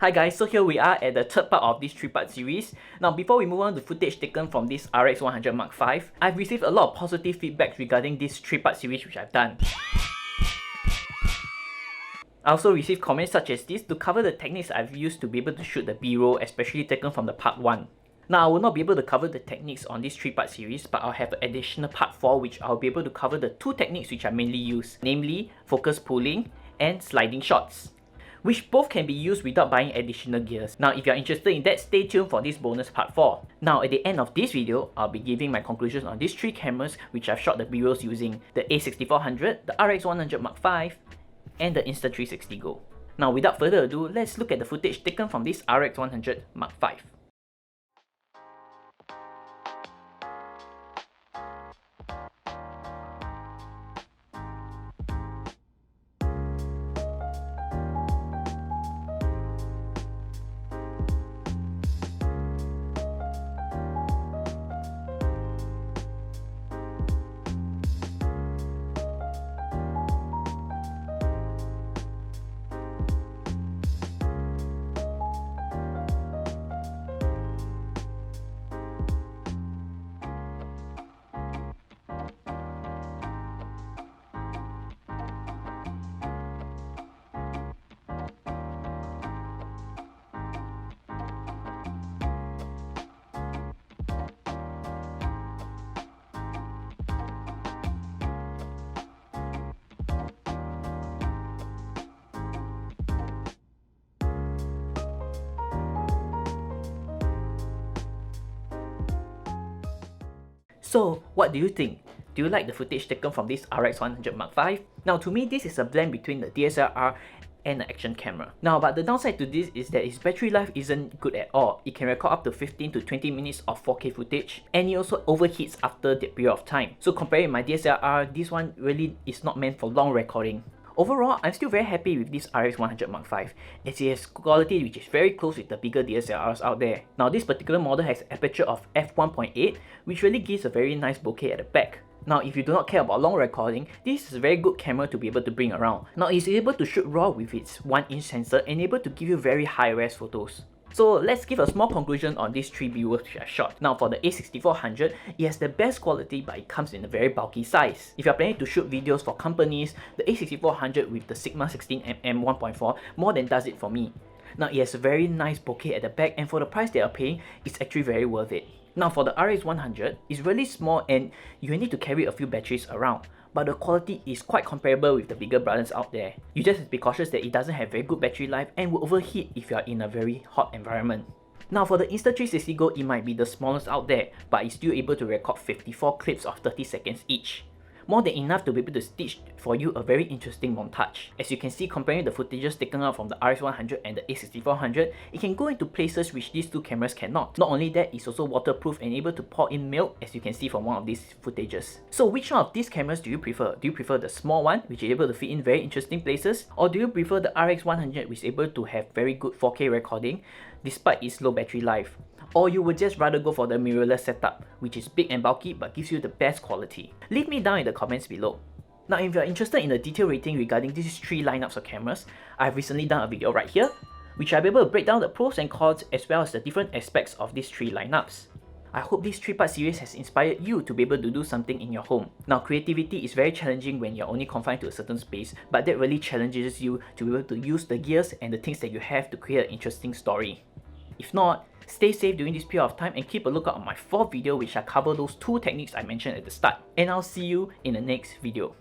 Hi guys, so here we are at the third part of this 3-part series. Now before we move on to footage taken from this RX100 Mark V, I've received a lot of positive feedback regarding this 3-part series which I've done. I also received comments such as this to cover the techniques I've used to be able to shoot the B-roll, especially taken from the part 1. Now I will not be able to cover the techniques on this 3-part series, but I'll have an additional part 4 which I'll be able to cover the 2 techniques which I mainly use, namely focus pulling and sliding shots, which both can be used without buying additional gears. Now if you're interested in that, stay tuned for this bonus part 4. Now at the end of this video, I'll be giving my conclusions on these 3 cameras which I've shot the B-rolls using: the A6400, the RX100 Mark V, and the Insta360 Go. Now without further ado, let's look at the footage taken from this RX100 Mark V. So, what do you think? Do you like the footage taken from this RX100 Mark V? Now to me, this is a blend between the DSLR and the action camera. Now, but the downside to this is that its battery life isn't good at all. It can record up to 15 to 20 minutes of 4K footage, and it also overheats after that period of time. So comparing my DSLR, this one really is not meant for long recording. Overall, I'm still very happy with this RX100 Mark V, as it has quality which is very close with the bigger DSLRs out there. Now this particular model has an aperture of f1.8, which really gives a very nice bokeh at the back. Now if you do not care about long recording, this is a very good camera to be able to bring around. Now it's able to shoot RAW with its 1-inch sensor and able to give you very high-res photos. So let's give a small conclusion on these 3 B-rolls which I shot. Now for the A6400, it has the best quality but it comes in a very bulky size. If you're planning to shoot videos for companies, the A6400 with the Sigma 16mm 1.4 more than does it for me. Now it has a very nice bokeh at the back, and for the price they are paying, it's actually very worth it. Now for the RX100, it's really small and you need to carry a few batteries around, but the quality is quite comparable with the bigger brothers out there. You just have to be cautious that it doesn't have very good battery life and will overheat if you are in a very hot environment. Now for the Insta360 Go, it might be the smallest out there, but it's still able to record 54 clips of 30 seconds each. More than enough to be able to stitch for you a very interesting montage. As you can see, comparing the footages taken out from the RX100 and the A6400, it can go into places which these 2 cameras cannot. Not only that, it's also waterproof and able to pour in milk, as you can see from one of these footages. So which one of these cameras do you prefer? Do you prefer the small one, which is able to fit in very interesting places? Or do you prefer the RX100, which is able to have very good 4K recording despite its low battery life? Or you would just rather go for the mirrorless setup, which is big and bulky but gives you the best quality? Leave me down in the comments below. Now if you're interested in the detail rating regarding these 3 lineups of cameras, I've recently done a video right here, which I'll be able to break down the pros and cons as well as the different aspects of these 3 lineups. I hope this 3-part series has inspired you to be able to do something in your home. Now creativity is very challenging when you're only confined to a certain space, but that really challenges you to be able to use the gears and the things that you have to create an interesting story. If not, stay safe during this period of time and keep a lookout on my 4th video which I cover those 2 techniques I mentioned at the start. And I'll see you in the next video.